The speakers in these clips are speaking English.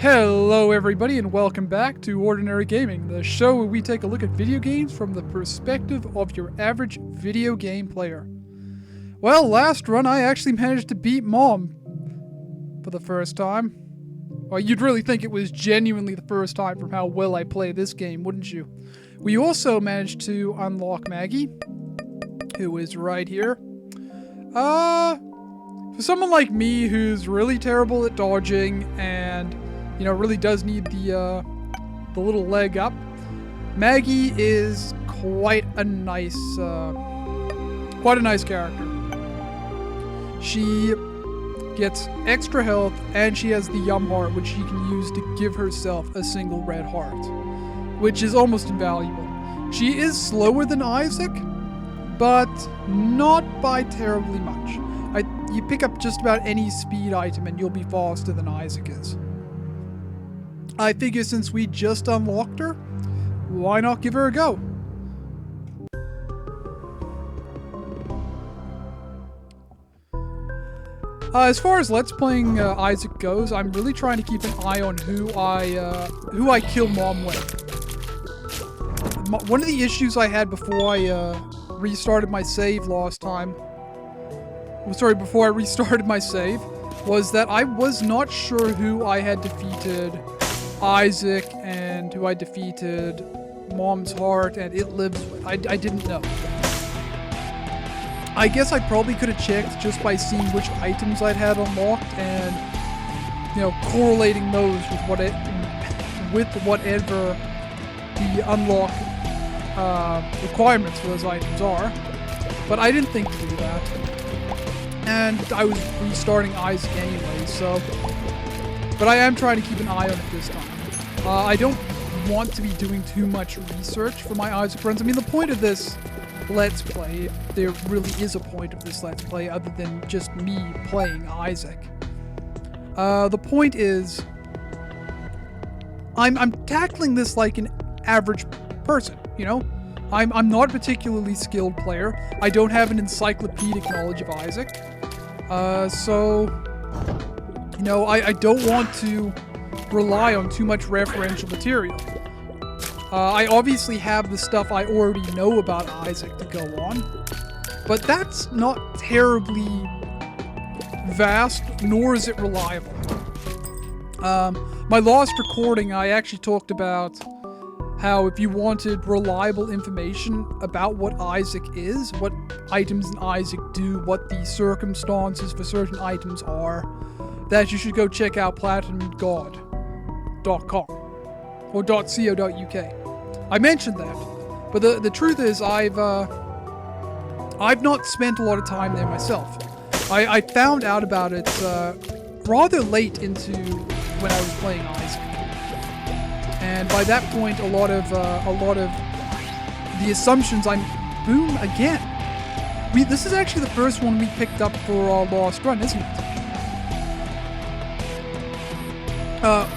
Hello everybody and welcome back to Ordinary Gaming, the show where we take a look at video games from the perspective of your average video game player. Well, last run I actually managed to beat Mom for the first time. Well, you'd really think it was genuinely the first time from how well I play this game, wouldn't you? We also managed to unlock Maggy, who is right here. For someone like me who's really terrible at dodging and really does need the little leg up, Maggy is quite a nice character. She gets extra health and she has the Yum Heart, which she can use to give herself a single red heart, which is almost invaluable. She is slower than Isaac, but not by terribly much. You pick up just about any speed item and you'll be faster than Isaac is. I figure since we just unlocked her, why not give her a go? As far as Let's Playing Isaac goes, I'm really trying to keep an eye on who I kill Mom with. One of the issues I had before I restarted my save last time, before I restarted my save, was that I was not sure who I had defeated Isaac and who I defeated Mom's Heart and It Lives with. I didn't know. I guess I probably could have checked just by seeing which items I'd had unlocked and, correlating those with whatever the unlock requirements for those items are. But I didn't think to do that. And I was restarting Isaac anyway, but I am trying to keep an eye on it this time. I don't want to be doing too much research for my Isaac runs. I mean, the point of this Let's Play, if there really is a point of this Let's Play other than just me playing Isaac. The point is, I'm tackling this like an average person, I'm not a particularly skilled player. I don't have an encyclopedic knowledge of Isaac. I don't want to rely on too much referential material. I obviously have the stuff I already know about Isaac to go on, but that's not terribly vast, nor is it reliable. My last recording, I actually talked about how if you wanted reliable information about what Isaac is, what items in Isaac do, what the circumstances for certain items are, that you should go check out platinumgod.com or .co.uk. I mentioned that, but the truth is I've not spent a lot of time there myself. I found out about it rather late into when I was playing Isaac. And by that point, a lot of the assumptions boom again. This is actually the first one we picked up for our last run, isn't it?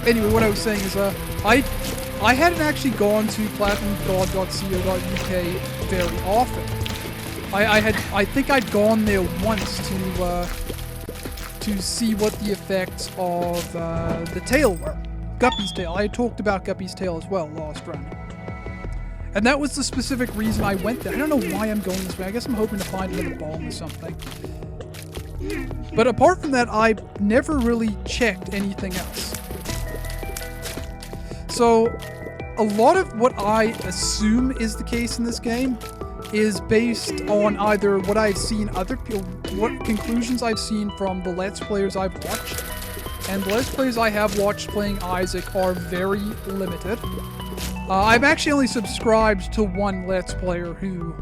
Anyway, what I was saying is, I hadn't actually gone to platinumgod.co.uk very often. I think I'd gone there once to see what the effects of the tail were. Guppy's tail. I had talked about Guppy's tail as well last run. And that was the specific reason I went there. I don't know why I'm going this way. I guess I'm hoping to find another bomb or something. But apart from that, I never really checked anything else. So, a lot of what I assume is the case in this game is based on either what I've seen other people, what conclusions I've seen from the Let's Players I've watched. And the Let's Plays I have watched playing Isaac are very limited. I've actually only subscribed to one Let's Player who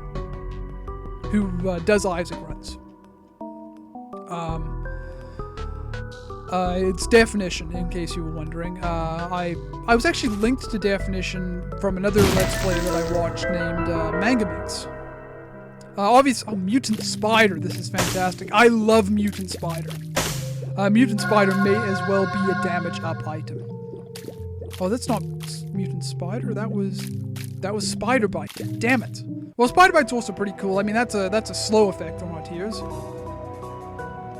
does Isaac runs. It's Definition, in case you were wondering. I was actually linked to Definition from another Let's Player that I watched named Maggy. Mutant Spider. This is fantastic. I love Mutant Spider. Mutant Spider may as well be a damage up item. Oh, that's not Mutant Spider. That was Spider Bite. Damn it. Well, Spider Bite's also pretty cool. I mean, that's a slow effect on our tears.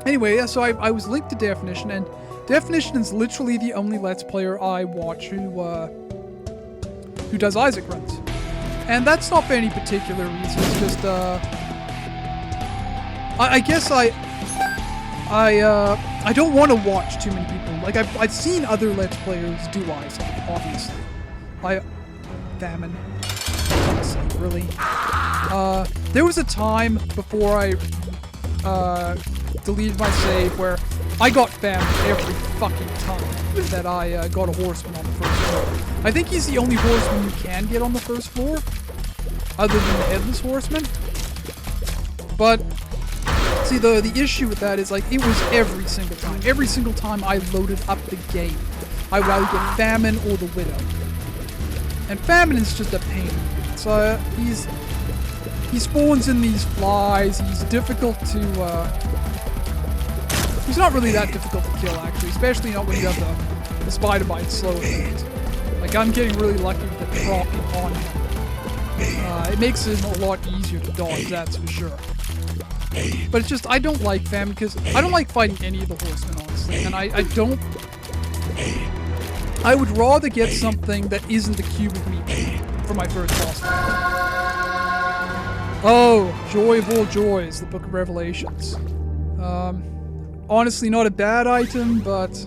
Anyway, yeah, so I was linked to Definition, and Definition is literally the only Let's Player I watch who does Isaac runs. And that's not for any particular reason, it's just, I guess I don't want to watch too many people. Like, I've seen other Let's Players do Isaac, obviously. Famine. Really. There was a time before I deleted my save where I got famine every fucking time that I got a horseman on the first floor. I think he's the only horseman you can get on the first floor, other than the headless horseman. But see, the issue with that is, like, it was every single time. Every single time I loaded up the game, I would either get famine or the widow. And famine is just a pain. So he spawns in these flies. He's difficult to. He's not really that difficult to kill, actually, especially not when you have the spider bite slow effect. Like, I'm getting really lucky with the proccing on him. It makes him a lot easier to dodge, that's for sure. But it's just, I don't like famine because I don't like fighting any of the horsemen, honestly, and I don't. I would rather get something that isn't the cube of meat for my first boss fight. Oh, joy of all joys, the Book of Revelations. Honestly, not a bad item, but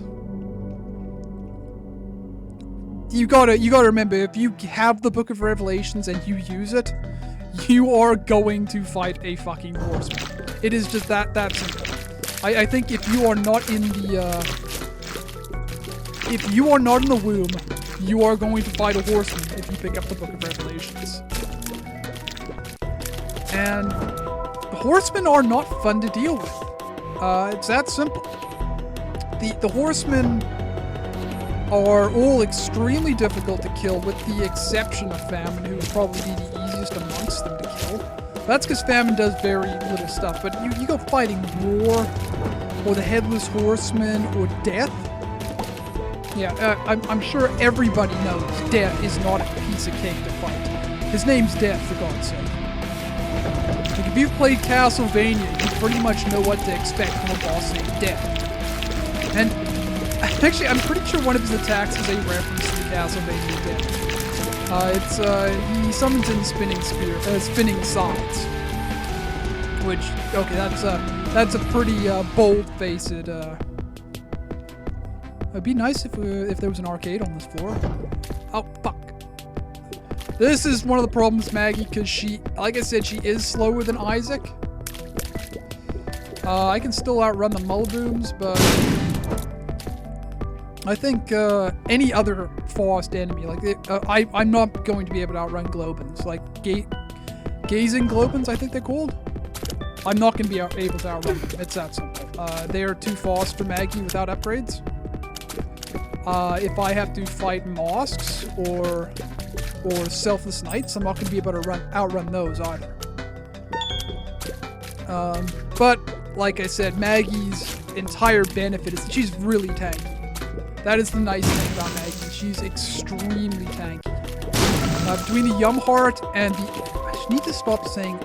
you gotta remember, if you have the Book of Revelations and you use it, you are going to fight a fucking horseman. It is just that simple. I think if you are not in the womb, you are going to fight a horseman if you pick up the Book of Revelations. And horsemen are not fun to deal with. It's that simple. The horsemen are all extremely difficult to kill, with the exception of Famine, who would probably be the easiest amongst them to kill. That's because Famine does very little stuff, but you go fighting Roar, or the Headless Horseman, or Death. Yeah, I'm sure everybody knows Death is not a piece of cake to fight. His name's Death, for God's sake. Like, if you've played Castlevania, you pretty much know what to expect from a boss named Death. And actually, I'm pretty sure one of his attacks is a reference to Castlevania Death. He summons in spinning swords, which, okay, that's a pretty bold-faced. It'd be nice if there was an arcade on this floor. Oh, fuck. This is one of the problems, Maggy, because she, like I said, she is slower than Isaac. I can still outrun the Mulbrooms, but I think any other fast enemy, like I'm not going to be able to outrun Globins. Like gazing Globins, I think they're called. I'm not going to be able to outrun them. It's that simple. They are too fast for Maggy without upgrades. If I have to fight mosques or selfless knights, I'm not going to be able to outrun those either. But like I said, Maggy's entire benefit is that she's really tanky. That is the nice thing about Maggy. She's extremely tanky. Between the Yum Heart and the... I just need to stop saying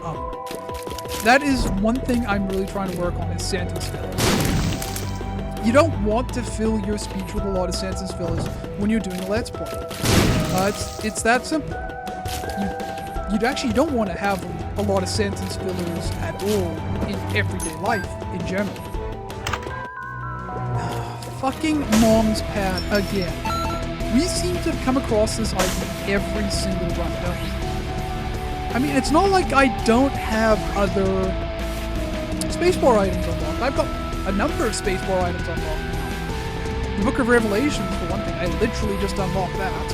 That is one thing I'm really trying to work on, is sentence fillers. You don't want to fill your speech with a lot of sentence fillers when you're doing a Let's Play. It's that simple. You actually don't want to have a lot of sentence fillers at all in everyday life in general. Fucking Mom's Pad again. We seem to come across this item every single run, don't we? I mean, it's not like I don't have other spacebar items unlocked. I've got a number of spacebar items unlocked now. The Book of Revelations, for one thing. I literally just unlocked that.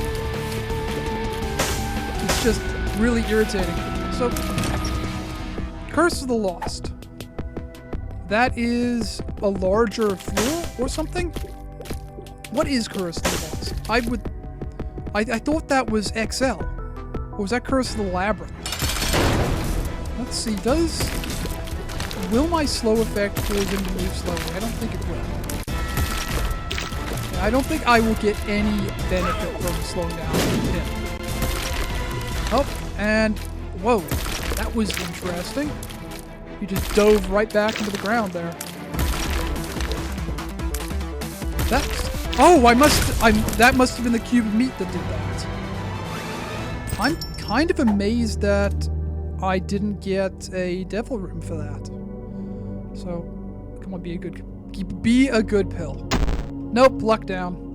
It's just really irritating. So, Curse of the Lost. That is a larger floor or something? What is Curse of the Lost? I thought that was XL. Or was that Curse of the Labyrinth? Let's see, will my slow effect cause him to move slowly? I don't think it will. Yeah, I don't think I will get any benefit from slowing down him. Oh, and whoa, that was interesting. He just dove right back into the ground there. Oh, that must have been the cube of meat that did that. I'm kind of amazed that I didn't get a devil room for that. So, come on, be a good pill. Nope, luck down.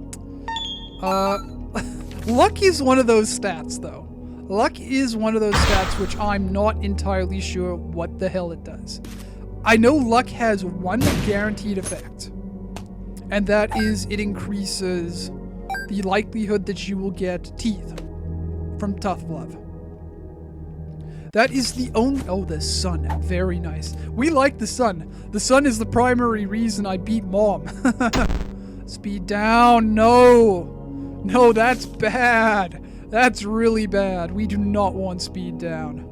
Luck is one of those stats, though. Luck is one of those stats which I'm not entirely sure what the hell it does. I know luck has one guaranteed effect, and that is it increases the likelihood that you will get teeth from tough love. That is the only... Oh, the sun. Very nice. We like the sun. The sun is the primary reason I beat Mom. Speed down. No. No, that's bad. That's really bad. We do not want speed down.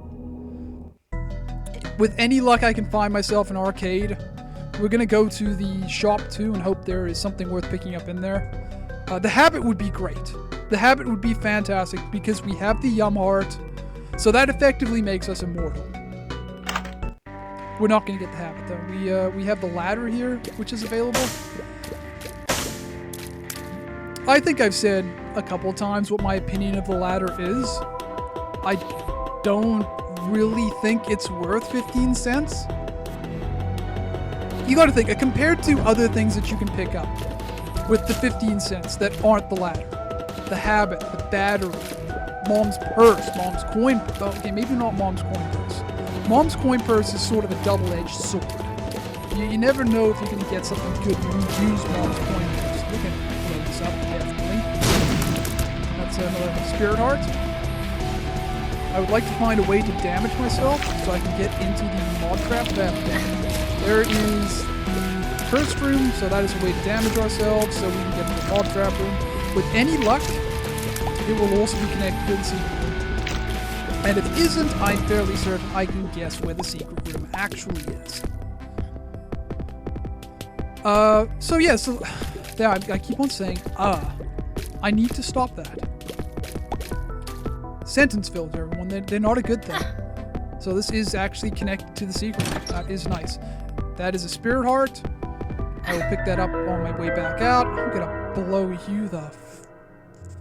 With any luck, I can find myself an arcade. We're going to go to the shop, too, and hope there is something worth picking up in there. The habit would be great. The habit would be fantastic because we have the Yum Heart. So that effectively makes us immortal. We're not going to get the habit, though. We have the ladder here, which is available. I think I've said a couple times what my opinion of the ladder is. I don't really think it's worth 15 cents. You gotta think, compared to other things that you can pick up with the 15 cents that aren't the ladder, the habit, the battery, Mom's purse, Mom's coin purse. Okay, maybe not Mom's coin purse. Mom's coin purse is sort of a double-edged sword. You never know if you're going to get something good when you use Mom's coin purse. We're going to blow this up, definitely. That's another spirit heart. I would like to find a way to damage myself so I can get into the mob trap that there is the first room, so that is a way to damage ourselves so we can get to the mob trap room. With any luck, it will also be connected to the secret room. And if it isn't, I'm fairly certain I can guess where the secret room actually is. So yeah, so there, I keep on saying, I need to stop that. Sentence filled, everyone. They're not a good thing. So this is actually connected to the secret room. That is nice. That is a spirit heart. I will pick that up on my way back out. I'm gonna blow you the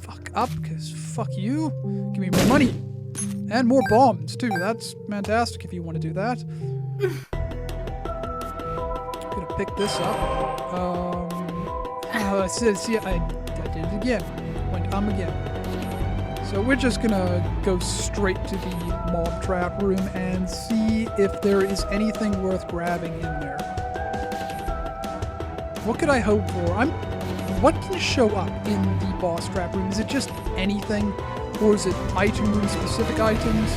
fuck up, because fuck you. Give me more money. And more bombs, too. That's fantastic if you want to do that. I'm gonna pick this up. See, I did it again. Went again. So we're just gonna go straight to the mob trap room and see if there is anything worth grabbing in there. What could I hope for? What can show up in the boss trap room? Is it just anything? Or is it item room specific items?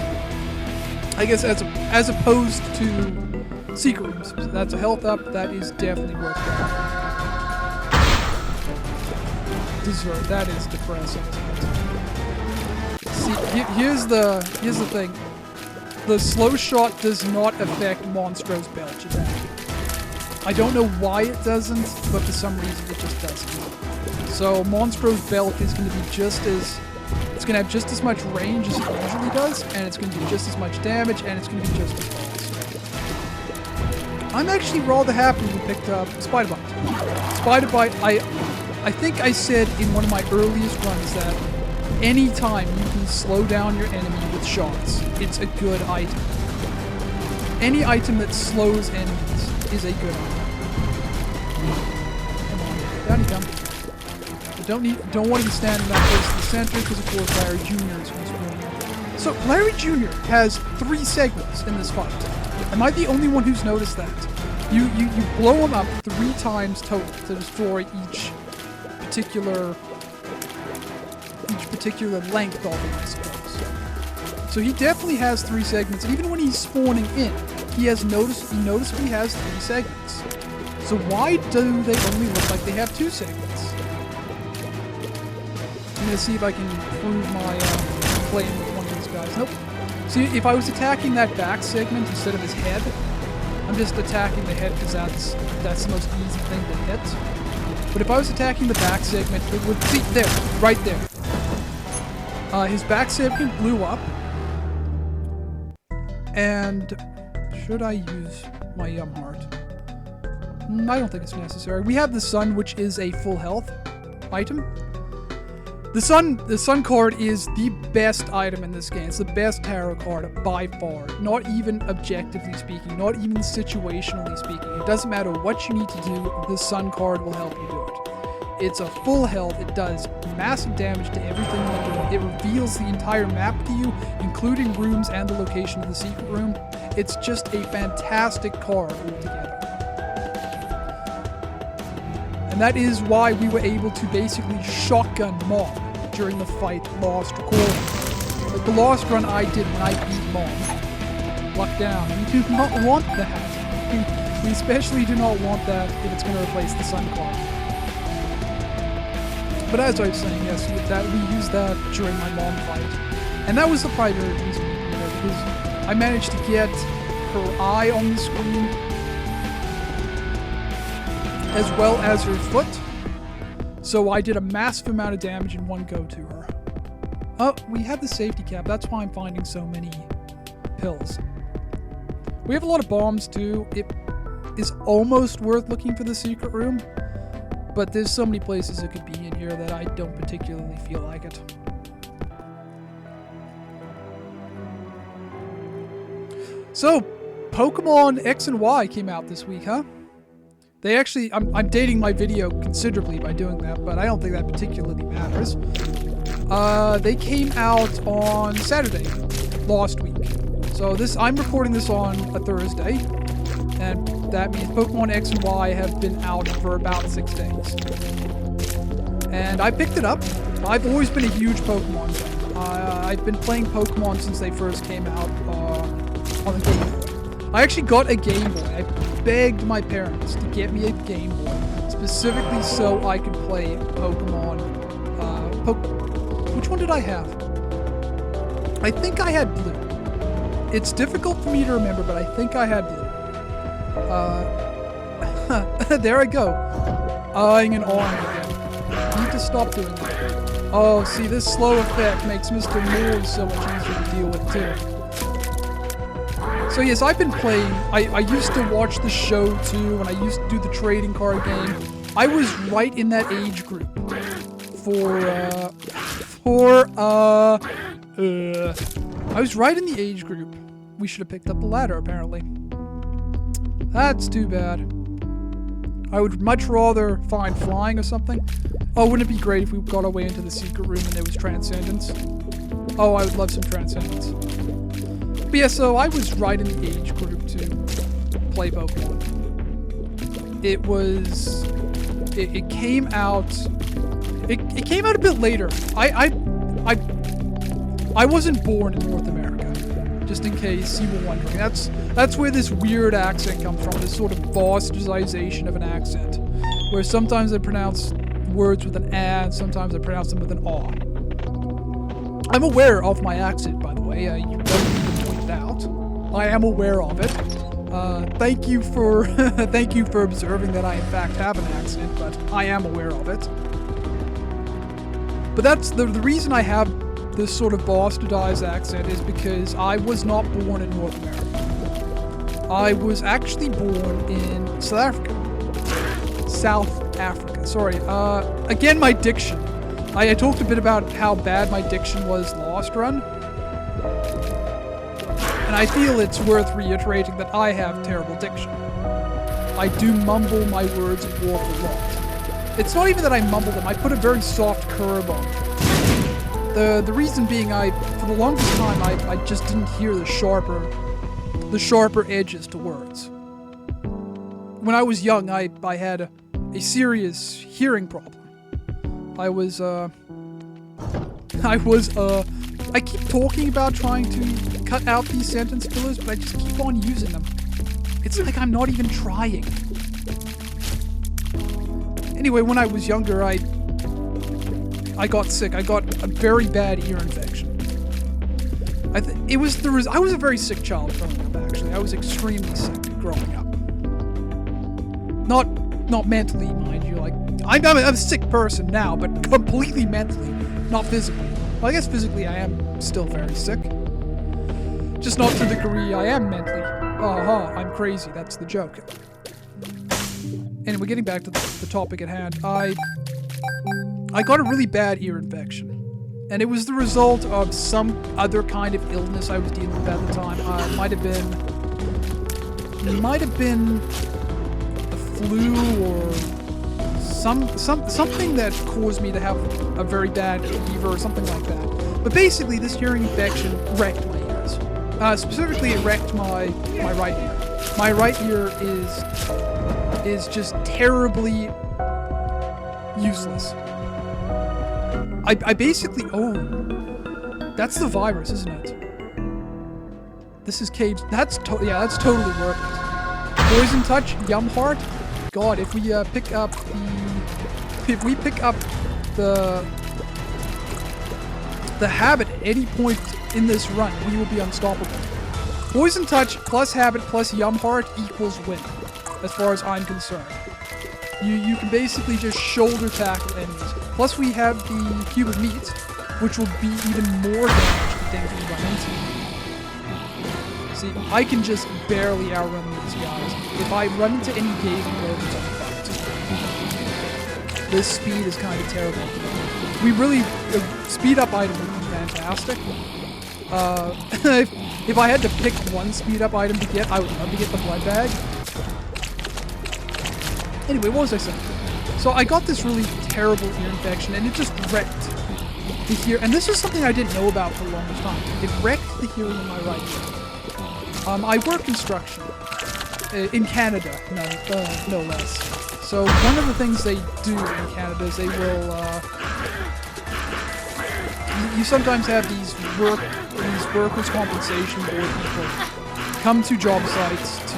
I guess as opposed to secret rooms. So that's a health up. That is definitely worth grabbing. Dessert. That is depressing. See, here's the thing. The slow shot does not affect Monstro's belch attack. I don't know why it doesn't, but for some reason it just doesn't. So Monstro's belt is going to be it's going to have just as much range as it usually does, and it's going to do just as much damage, and it's going to be just as fast. I'm actually rather happy we picked up Spider Bite. Spider Bite, I think I said in one of my earliest runs that anytime you can slow down your enemy with shots, it's a good item. Any item that slows enemies is a good item. Come on, down you come. Don't want to be standing that close to the center because of course Larry Jr. is respawning. So Larry Jr. has 3 segments in this fight. Am I the only one who's noticed that? You blow him up 3 times total to destroy each particular length of him, I suppose. So he definitely has 3 segments, and even when he's spawning in, he noticeably has 3 segments. So why do they only look like they have 2 segments? I'm gonna see if I can improve my playing with one of these guys. Nope. See, if I was attacking that back segment instead of his head, I'm just attacking the head because that's the most easy thing to hit. But if I was attacking the back segment, it would see there, right there. His back segment blew up, and should I use my Yum Heart? I don't think it's necessary. We have the sun, which is a full health item. The sun card is the best item in this game. It's the best tarot card by far. Not even objectively speaking, not even situationally speaking. It doesn't matter what you need to do, the sun card will help you do it. It's a full health. It does massive damage to everything in the room. It reveals the entire map to you, including rooms and the location of the secret room. It's just a fantastic card altogether. And that is why we were able to basically shotgun Mom during the fight Lost recording. Like the Lost run I did when I beat Mom. Luck down. We do not want that. We especially do not want that if it's going to replace the Sun card. But as I was saying, yes, we used that during my Mom fight. And that was the primary reason, because I managed to get her eye on the screen, as well as her foot. So I did a massive amount of damage in one go to her. Oh, we had the safety cap. That's why I'm finding so many pills. We have a lot of bombs too. It is almost worth looking for the secret room, but there's so many places it could be in here that I don't particularly feel like it. So, Pokemon X and Y came out this week, huh? They actually, I'm dating my video considerably by doing that, but I don't think that particularly matters. They came out on Saturday, last week. So I'm recording this on a Thursday, and that means Pokemon X and Y have been out for about 6 days. And I picked it up. I've always been a huge Pokemon fan. I've been playing Pokemon since they first came out on the Game Boy. I actually got a Game Boy. I begged my parents to get me a Game Boy, specifically so I could play Pokemon. Which one did I have? I think I had Blue. It's difficult for me to remember, but I think I had Blue. There I go. Eyeing and awing again. I need to stop doing that. Oh, see, this slow effect makes Mr. Moore so much easier to deal with, too. So yes, I've been playing. I used to watch the show too, and I used to do the trading card game. I was right in that age group I was right in the age group. We should have picked up the ladder, apparently. That's too bad. I would much rather find flying or something. Oh, wouldn't it be great if we got our way into the secret room and there was transcendence? Oh, I would love some transcendence. But yeah, so I was right in the age group to play Pokemon. It came out. It came out a bit later. I wasn't born in North America, just in case you were wondering. That's where this weird accent comes from. This sort of bastardization of an accent, where sometimes I pronounce words with an A, and sometimes I pronounce them with an aw. I'm aware of my accent, by the way. You don't need to point it out. I am aware of it. Thank you for thank you for observing that I in fact have an accent, but I am aware of it. But that's the reason I have this sort of bastardized accent is because I was not born in North America. I was actually born in South Africa. Sorry. Again, my diction. I talked a bit about how bad my diction was last run. And I feel it's worth reiterating that I have terrible diction. I do mumble my words an awful lot. It's not even that I mumble them, I put a very soft curve on them. The reason being, for the longest time, I just didn't hear the sharper edges to words. When I was young, I had a serious hearing problem. I keep talking about trying to cut out these sentence fillers, but I just keep on using them. It's like I'm not even trying. Anyway, when I was younger, I got sick. I got a very bad ear infection. I was a very sick child growing up, actually. I was extremely sick growing up. Not mentally, mind you. Like, I'm a sick person now, but completely mentally, not physically. Well, I guess physically I am still very sick. Just not to the degree I am mentally. I'm crazy, that's the joke. Anyway, getting back to the topic at hand, I got a really bad ear infection. And it was the result of some other kind of illness I was dealing with at the time. It might have been the flu or something that caused me to have a very bad fever or something like that. But basically, this hearing infection wrecked my ears. Specifically, it wrecked my right ear. My right ear is just terribly useless. I basically... Oh. That's the virus, isn't it? This is Cage... that's totally worth it. Poison Touch, Yum Heart. God, if we pick up the habit at any point in this run, we will be unstoppable. Poison Touch plus habit plus Yum Heart equals win, as far as I'm concerned. You can basically just shoulder tackle enemies. Plus we have the Cube of Meat, which will be even more damage to things we run into. See, I can just barely outrun these guys. If I run into any gazing rodents, I'm fucked. This speed is kind of terrible. We really... The speed up item would be fantastic. If I had to pick one speed up item to get, I would love to get the blood bag. Anyway, what was I saying? So I got this really terrible ear infection, and it just wrecked the hearing. And this is something I didn't know about for a long time. It wrecked the hearing in my right ear. I work construction in Canada, no less. So one of the things they do in Canada is they will. You sometimes have these workers' compensation board people come to job sites to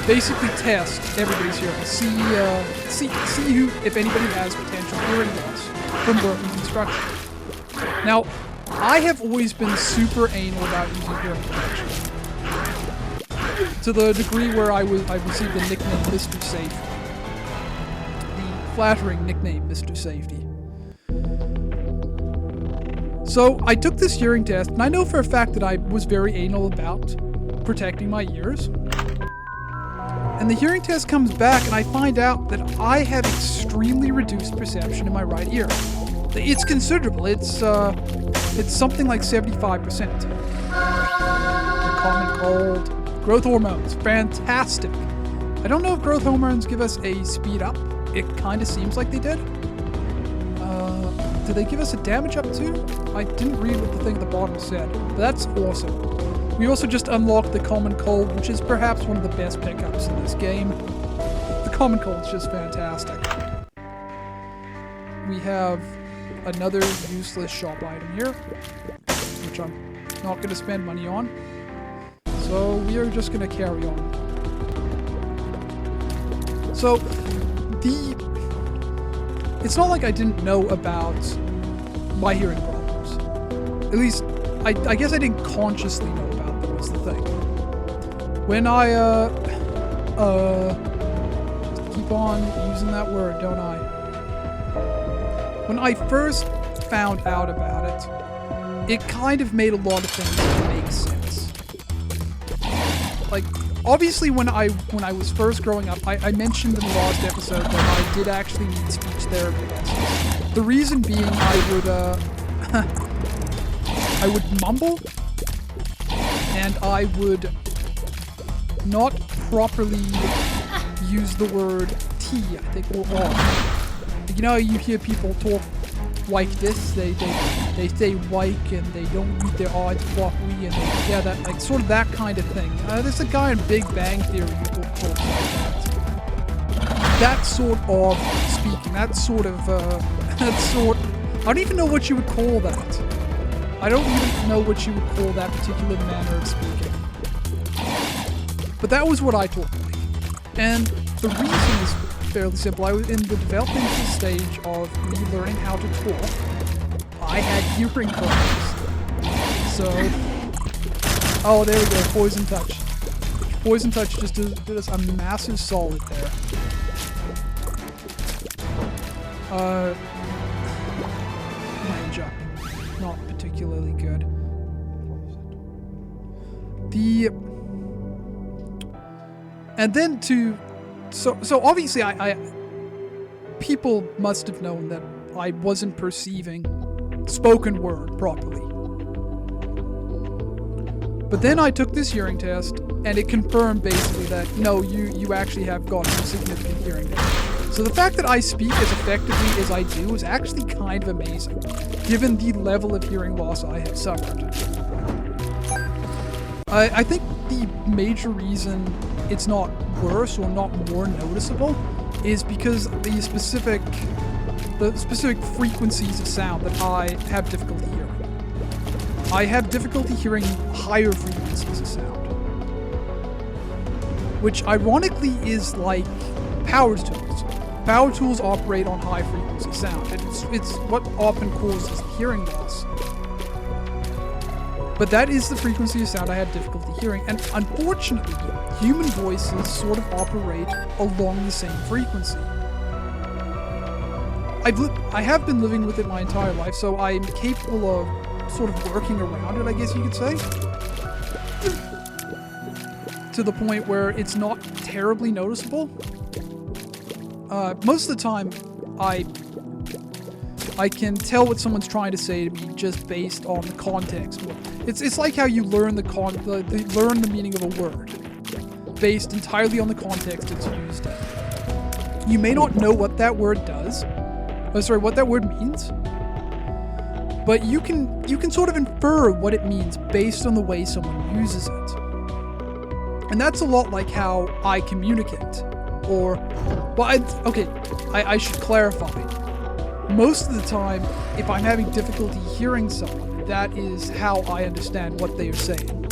basically test everybody's hearing, see who, if anybody has potential hearing loss from working construction. Now, I have always been super anal about using hearing protection, to the degree where I received the nickname Mr. Safety, the flattering nickname Mr. Safety. So I took this hearing test, and I know for a fact that I was very anal about protecting my ears. And the hearing test comes back, and I find out that I have extremely reduced perception in my right ear. It's considerable. It's something like 75%. The common cold, growth hormones, fantastic. I don't know if growth hormones give us a speed up. It kind of seems like they did. Did they give us a damage up too? I didn't read what the thing at the bottom said, but that's awesome. We also just unlocked the Common Cold, which is perhaps one of the best pickups in this game. The Common Cold is just fantastic. We have another useless shop item here, which I'm not going to spend money on. So we are just going to carry on. So, it's not like I didn't know about my hearing problems. At least, I guess I didn't consciously know about them, was the thing. When I, keep on using that word, don't I? When I first found out about it, it kind of made a lot of things make sense. Like, obviously when I was first growing up, I mentioned in the last episode that I did actually need speech therapy lessons. The reason being I would mumble, and I would not properly use the word T, I think, or R. You know, you hear people talk like this, they say wike and they don't read their R's properly, and that, like, sort of that kind of thing. There's a guy in Big Bang Theory who talks like that. That sort of speaking, I don't even know what you would call that. I don't even know what you would call that particular manner of speaking. But that was what I talked like. And the reason is fairly simple. I was in the developmental stage of me learning how to talk. I had hearing problems. So... Oh, there we go. Poison Touch. Poison Touch just did us a massive solid there. Range up. Not particularly good. And then to So obviously people must have known that I wasn't perceiving spoken word properly. But then I took this hearing test, and it confirmed basically that, no, you actually have got some significant hearing damage. So the fact that I speak as effectively as I do is actually kind of amazing, given the level of hearing loss I have suffered. I think the major reason it's not worse or not more noticeable is because the specific frequencies of sound that I have difficulty hearing. I have difficulty hearing higher frequencies of sound, which ironically is like power tools. Power tools operate on high frequency sound, and it's what often causes hearing loss. But that is the frequency of sound I have difficulty hearing, and unfortunately, human voices sort of operate along the same frequency. I have been living with it my entire life, so I'm capable of sort of working around it, I guess you could say. To the point where it's not terribly noticeable. Most of the time, I can tell what someone's trying to say to me just based on the context. It's like how you learn the meaning of a word, based entirely on the context it's used in. You may not know what that word does, what that word means, but you can sort of infer what it means based on the way someone uses it. And that's a lot like how I communicate. I should clarify. Most of the time, if I'm having difficulty hearing someone, that is how I understand what they are saying.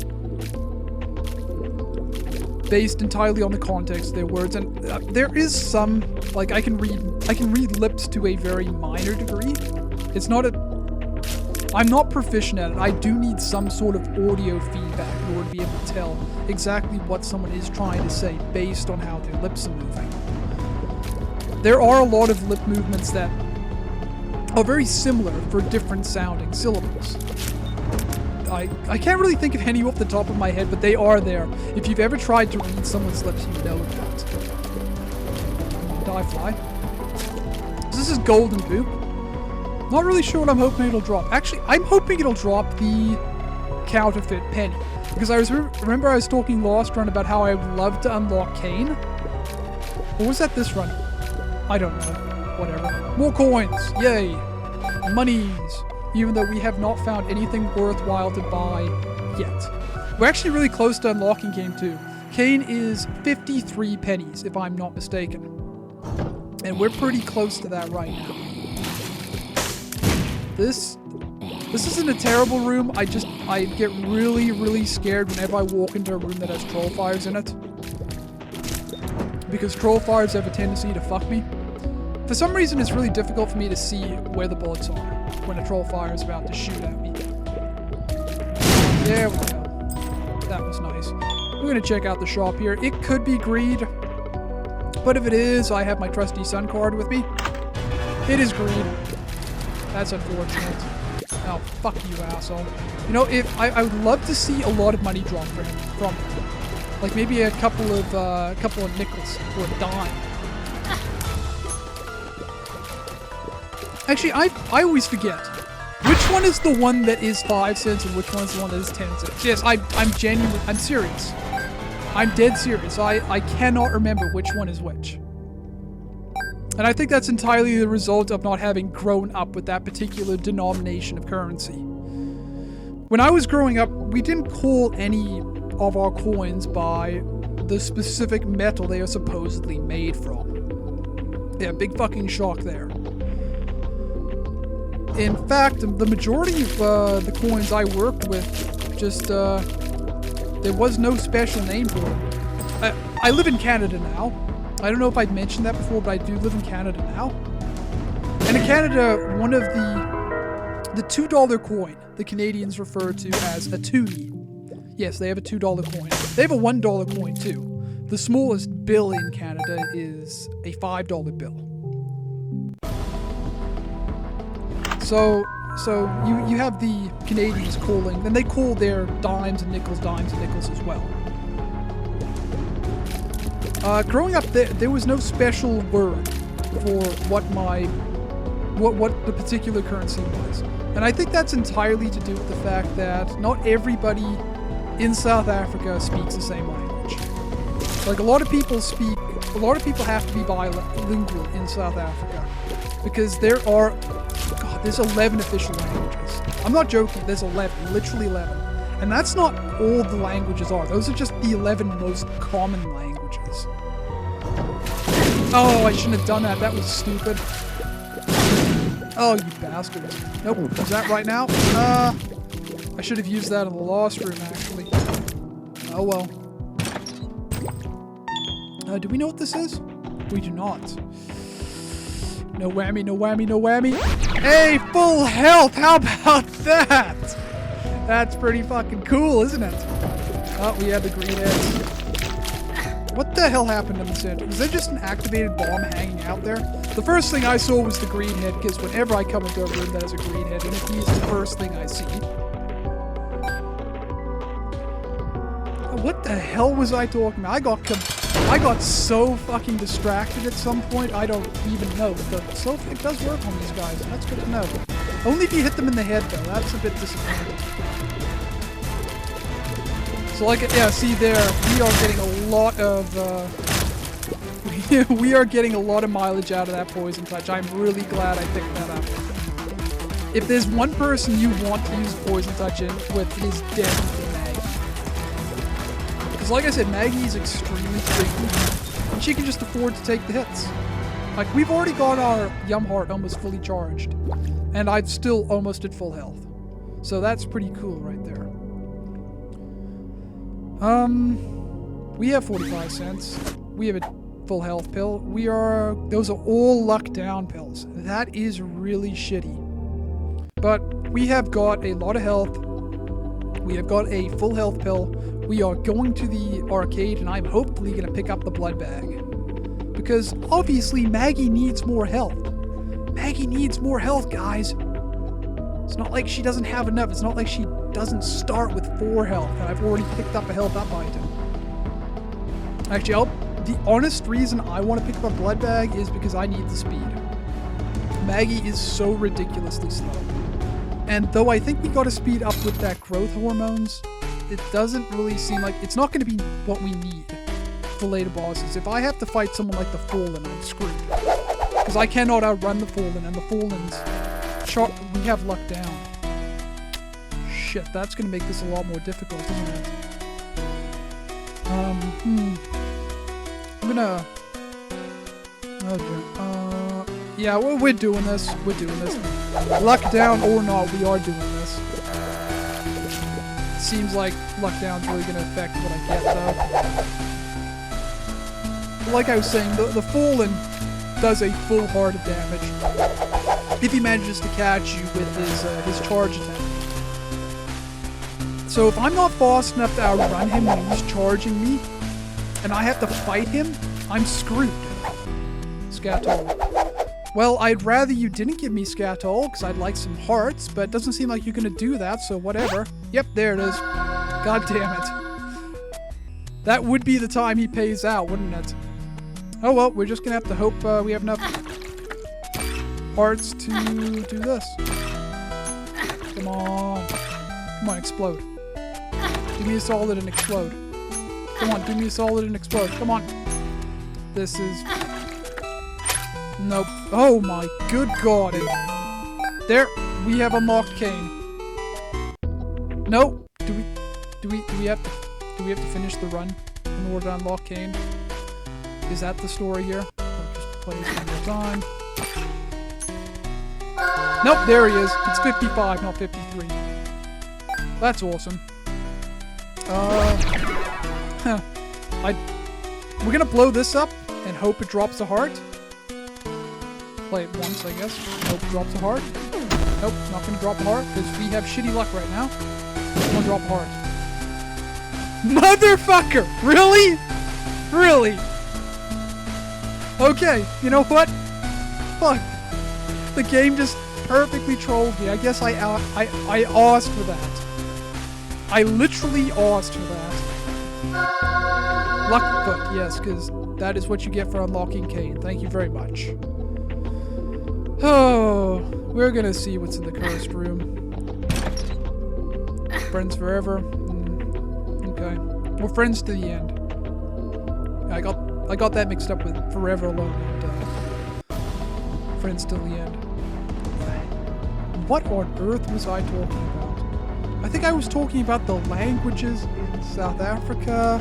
Based entirely on the context of their words, and there is some, like, I can read lips to a very minor degree. I'm not proficient at it. I do need some sort of audio feedback in order to be able to tell exactly what someone is trying to say based on how their lips are moving. There are a lot of lip movements that are very similar for different sounding syllables. I can't really think of any off the top of my head, but they are there. If you've ever tried to read someone's lips, you know that. Die fly. So this is golden poop. Not really sure what I'm hoping it'll drop. Actually, I'm hoping it'll drop the counterfeit penny. Because remember I was talking last run about how I would love to unlock Kane? Or was that this run? I don't know. Whatever. More coins! Yay! Monies! Even though we have not found anything worthwhile to buy yet. We're actually really close to unlocking Kane too. Kane is 53 pennies, if I'm not mistaken. And we're pretty close to that right now. This isn't a terrible room. I get really, really scared whenever I walk into a room that has troll fires in it. Because troll fires have a tendency to fuck me. For some reason, it's really difficult for me to see where the bullets are when a troll fire is about to shoot at me. There we go. That was nice. We're going to check out the shop here. It could be greed. But if it is, I have my trusty sun card with me. It is greed. That's unfortunate. Oh, fuck you, asshole. You know, I would love to see a lot of money drop from him. Like maybe a couple of nickels or a dime. Actually, I always forget. Which one is the one that is 5 cents and which one is the one that is 10 cents? Yes, I'm genuine. I'm serious. I'm dead serious. I cannot remember which one is which. And I think that's entirely the result of not having grown up with that particular denomination of currency. When I was growing up, we didn't call any of our coins by the specific metal they are supposedly made from. Yeah, big fucking shock there. In fact, the majority of the coins I worked with, just, there was no special name for them. I live in Canada now. I don't know if I'd mentioned that before, but I do live in Canada now. And in Canada, one of the $2 coin, the Canadians refer to as a toonie. Yes, they have a $2 coin. They have a $1 coin too. The smallest bill in Canada is a $5 bill. So you have the Canadians calling, and they call their dimes and nickels as well. Growing up, there was no special word for what the particular currency was. And I think that's entirely to do with the fact that not everybody in South Africa speaks the same language. Like, a lot of people have to be bilingual in South Africa because there's 11 official languages. I'm not joking, there's 11, literally 11. And that's not all the languages are. Those are just the 11 most common languages. Oh, I shouldn't have done that. That was stupid. Oh, you bastards. Nope. Is that right now? I should have used that in the lost room, actually. Oh, well. Do we know what this is? We do not. No whammy, no whammy, no whammy. Hey, full health! How about that? That's pretty fucking cool, isn't it? Oh, we had the green heads. What the hell happened in the center? Was there just an activated bomb hanging out there? The first thing I saw was the green head, because whenever I come into a room that has a green head, and it is the first thing I see. What the hell was I talking about? I got so fucking distracted at some point, I don't even know. But so it does work on these guys. That's good to know. Only if you hit them in the head, though. That's a bit disappointing. So, yeah, see there, we are getting a lot of, we are getting a lot of mileage out of that poison touch. I'm really glad I picked that up. If there's one person you want to use poison touch with, it is definitely Maggy. Because like I said, Maggy is extremely frequent, and she can just afford to take the hits. Like, we've already got our Yum Heart almost fully charged, and I'm still almost at full health. So that's pretty cool right there. We have 45 cents. We have a full health pill. Those are all luck down pills. That is really shitty. But we have got a lot of health. We have got a full health pill. We are going to the arcade, and I'm hopefully going to pick up the blood bag. Because obviously Maggy needs more health. Maggy needs more health, guys. It's not like she doesn't have enough. It's not like she doesn't start with 4 health, and I've already picked up a health up item. Actually, the honest reason I want to pick up a blood bag is because I need the speed. Maggy is so ridiculously slow. And though I think we got to speed up with that growth hormones, it doesn't really seem like it's not going to be what we need for later bosses. If I have to fight someone like the Fallen, I'm screwed. Because I cannot outrun the Fallen, and the Fallen's we have luck down. Shit, that's going to make this a lot more difficult, isn't it? I'm gonna... Oh dear. Yeah, we're doing this. We're doing this. Luck down or not, we are doing this. Seems like luck down's really going to affect what I get, though. Like I was saying, the Fallen does a full heart of damage if he manages to catch you with his charge attack. So if I'm not fast enough to outrun him when he's charging me, and I have to fight him, I'm screwed. Scatol. Well, I'd rather you didn't give me Scatol, because I'd like some hearts, but it doesn't seem like you're going to do that, so whatever. Yep, there it is. God damn it. That would be the time he pays out, wouldn't it? Oh well, we're just going to have to hope we have enough hearts to do this. Come on. Come on, explode. Do me a solid and explode. Come on, do me a solid and explode. Come on. This is... Nope. Oh my good god. There, we have unlocked Kane. Nope. Do we have to finish the run in order to unlock Kane? Is that the story here? I'll just play it one more time. Nope, there he is. It's 55, not 53. That's awesome. We're gonna blow this up and hope it drops a heart. Play it once, I guess. Hope it drops a heart. Nope, not gonna drop a heart because we have shitty luck right now. It's gonna drop a heart. Motherfucker! Really? Really? Okay, you know what? Fuck. The game just perfectly trolled me. I guess I asked for that. I literally asked for that. Luckfoot, yes, because that is what you get for unlocking Kane. Thank you very much. Oh, we're gonna see what's in the cursed room. Friends forever. Okay, we're friends to the end. I got that mixed up with forever alone and friends till the end. What on earth was I talking about? I think I was talking about the languages in South Africa.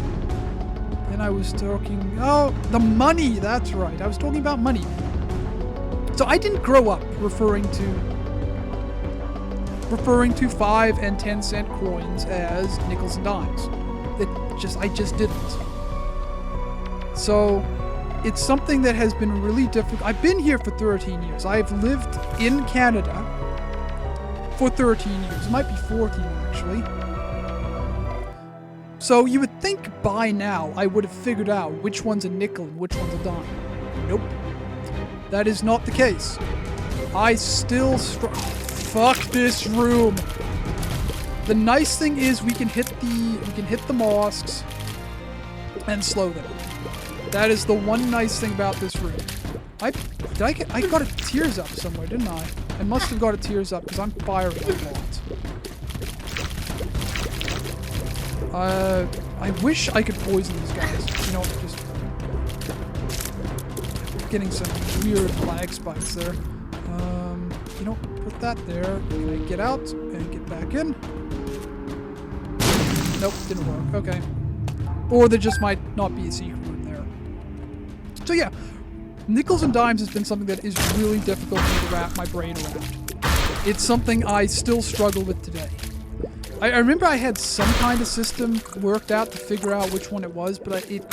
And I was talking... Oh, the money! That's right. I was talking about money. So I didn't grow up referring to 5 and 10 cent coins as nickels and dimes. I just didn't. So it's something that has been really difficult. I've been here for 13 years. I've lived in Canada for 13 years. It might be 14 actually. So you would think by now I would have figured out which one's a nickel and which one's a dime. Nope. That is not the case. I still fuck this room. The nice thing is we can hit the mosques and slow them. That is the one nice thing about this room. I got a tears up somewhere, didn't I? I must have got a tears up because I'm firing a lot. I wish I could poison these guys. You know, just getting some weird lag spikes there. You know, put that there. Can I get out and get back in? Nope, didn't work. Okay. Or there just might not be a secret room there. So yeah, nickels and dimes has been something that is really difficult for me to wrap my brain around. It's something I still struggle with today. I remember I had some kind of system worked out to figure out which one it was, but it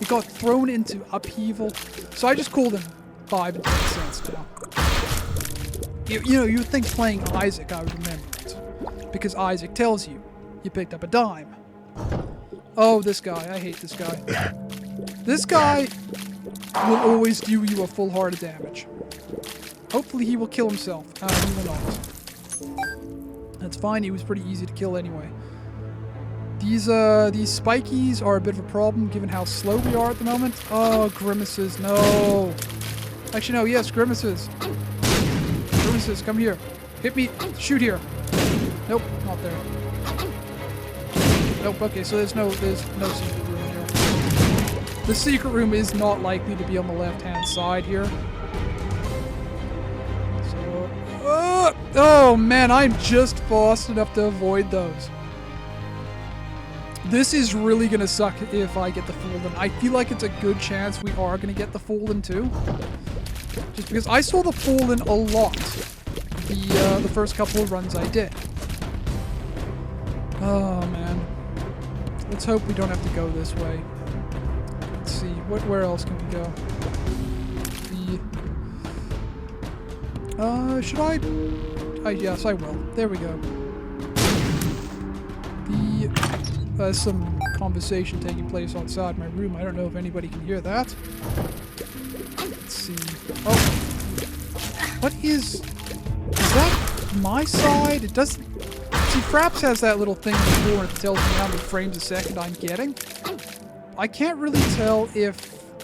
got thrown into upheaval. So I just called them 5 and 10 cents now. You know, you would think playing Isaac I would remember it. Because Isaac tells you, you picked up a dime. Oh, this guy. I hate this guy. This guy will always do you a full heart of damage. Hopefully he will kill himself. He will not. That's fine, he was pretty easy to kill anyway. These spikies are a bit of a problem given how slow we are at the moment. Oh, grimaces, no. Actually, no, yes, grimaces. Grimaces, come here. Hit me, shoot here. Nope, not there. Nope, okay, so there's no secret room here. The secret room is not likely to be on the left-hand side here. Oh man, I'm just fast enough to avoid those. This is really gonna suck if I get the Fallen. I feel like it's a good chance we are gonna get the Fallen too. Just because I saw the Fallen a lot the first couple of runs I did. Oh man. Let's hope we don't have to go this way. Let's see, where else can we go? Should I? Yes, I will. There we go. There's some conversation taking place outside my room. I don't know if anybody can hear that. Let's see. Oh. What is that my side? It doesn't... See, Fraps has that little thing before and it tells me how many frames a second I'm getting. I can't really tell if...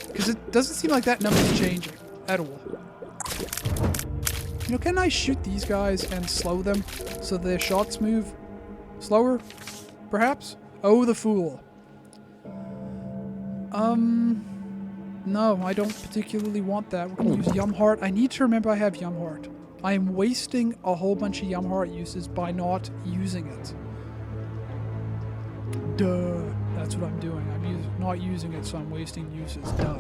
Because it doesn't seem like that number's changing at all. You know, can I shoot these guys and slow them so their shots move slower, perhaps? Oh, the fool. No, I don't particularly want that. We're gonna use Yum Heart. I need to remember I have Yum Heart. I am wasting a whole bunch of Yum Heart uses by not using it. Duh. That's what I'm doing. I'm not using it, so I'm wasting uses. Duh.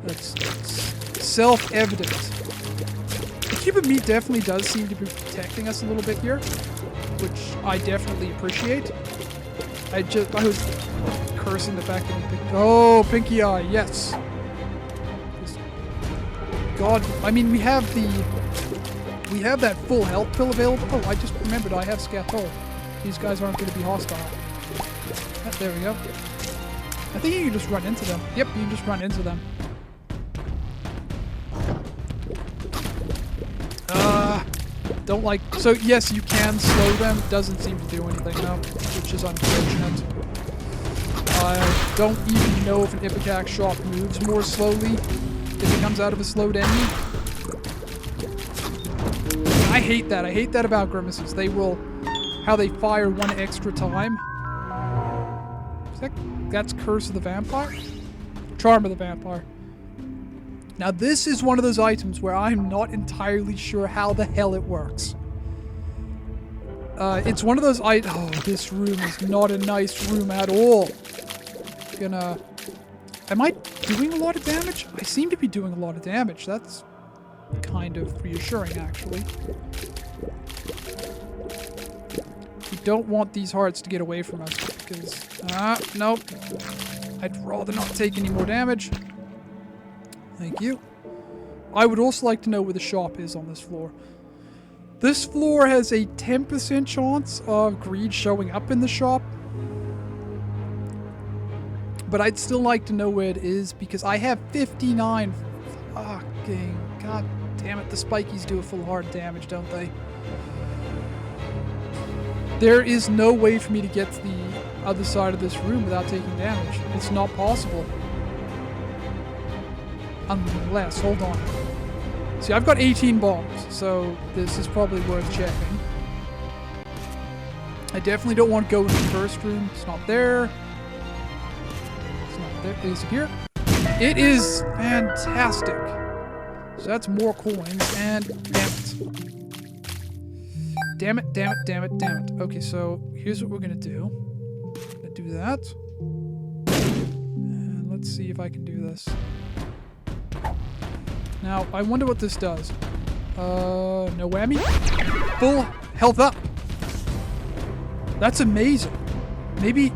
That's self-evident. The cube of meat definitely does seem to be protecting us a little bit here, which I definitely appreciate. I was cursing the fact that oh, Pinky Eye, yes. God, I mean, we have that full health pill available. Oh, I just remembered I have Scatol. These guys aren't going to be hostile. There we go. I think you can just run into them. Yep, you can just run into them. Don't like... So, yes, you can slow them. Doesn't seem to do anything, though, which is unfortunate. I don't even know if an Ipecac shop moves more slowly if it comes out of a slowed enemy. I hate that. I hate that about Grimaces. They will... How they fire one extra time. That's Curse of the Vampire? Charm of the Vampire. Now this is one of those items where I'm not entirely sure how the hell it works. It's one of those oh, this room is not a nice room at all. Am I doing a lot of damage? I seem to be doing a lot of damage. That's kind of reassuring, actually. We don't want these hearts to get away from us because... nope. I'd rather not take any more damage. Thank you. I would also like to know where the shop is on this floor. This floor has a 10% chance of greed showing up in the shop. But I'd still like to know where it is because I have 59 fucking... God damn it, the spikies do a full heart damage, don't they? There is no way for me to get to the other side of this room without taking damage. It's not possible. Unless, hold on. See, I've got 18 bombs, so this is probably worth checking. I definitely don't want to go in the first room. It's not there. It's not there. Is it here? It is fantastic. So that's more coins, and damn it. Damn it, damn it, damn it, damn it. Okay, so here's what we're gonna do. I'm gonna do that. And let's see if I can do this. Now, I wonder what this does. No whammy? Full health up. That's amazing. Maybe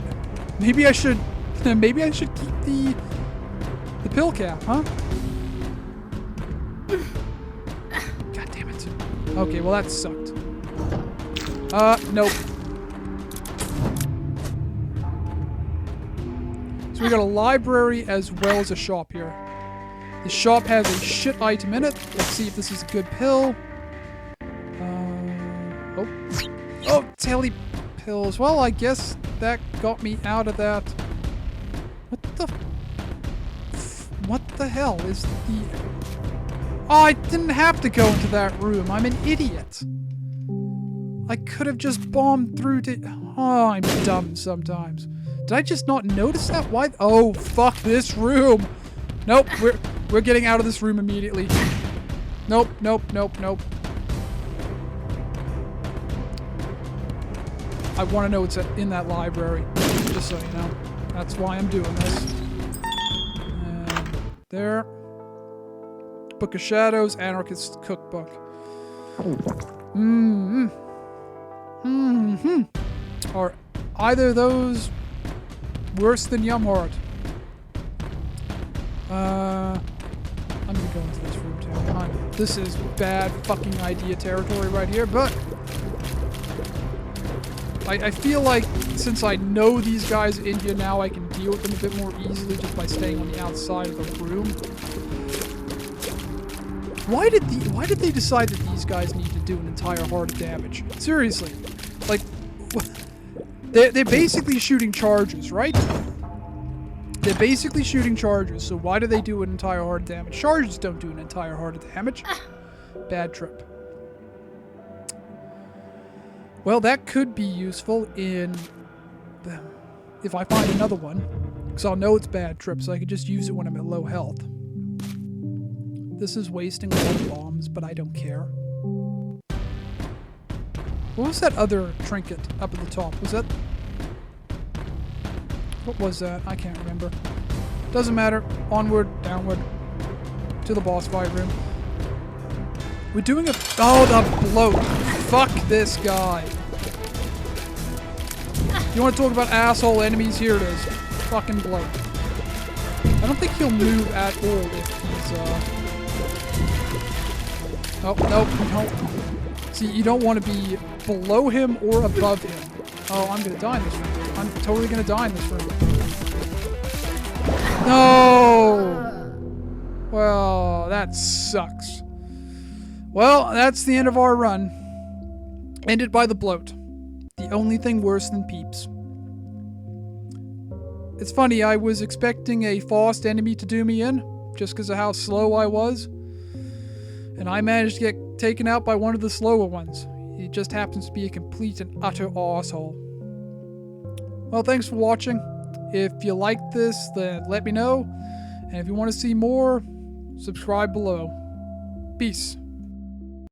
I should, maybe I should keep the pill cap, huh? God damn it. Okay, well that sucked. Nope. So we got a library as well as a shop here. The shop has a shit item in it. Let's see if this is a good pill. Oh, tele pills. Well, I guess that got me out of that. What the hell is the... Oh, I didn't have to go into that room. I'm an idiot. I could have just bombed through to... Oh, I'm dumb sometimes. Did I just not notice that? Why? Oh, fuck this room. Nope, we're getting out of this room immediately. Nope, nope, nope, nope. I want to know what's in that library, just so you know. That's why I'm doing this. And there. Book of Shadows, Anarchist Cookbook. Are either of those worse than Yumheart? I'm gonna go into this room too. This is bad fucking idea territory right here, but I feel like since I know these guys in here now, I can deal with them a bit more easily just by staying on the outside of the room. Why did they decide that these guys need to do an entire heart of damage? Seriously. Like, they're basically shooting charges, right? They're basically shooting charges, so why do they do an entire heart of damage? Charges don't do an entire heart of damage. Bad trip. Well, that could be useful in... if I find another one. Because I'll know it's bad trip, so I can just use it when I'm at low health. This is wasting a lot of bombs, but I don't care. What was that other trinket up at the top? Was that... What was that? I can't remember. Doesn't matter. Onward, downward. To the boss fight room. We're doing a... Oh, the bloat. Fuck this guy. You want to talk about asshole enemies? Here it is. Fucking bloat. I don't think he'll move at all if he's, Oh, nope, no. See, you don't want to be below him or above him. Oh, I'm gonna die in this room. I'm totally gonna die in this room. No! Well, that sucks. Well, that's the end of our run. Ended by the bloat. The only thing worse than peeps. It's funny, I was expecting a fast enemy to do me in, just because of how slow I was. And I managed to get taken out by one of the slower ones. He just happens to be a complete and utter arsehole. Well, thanks for watching. If you liked this, then let me know. And if you want to see more, subscribe below. Peace.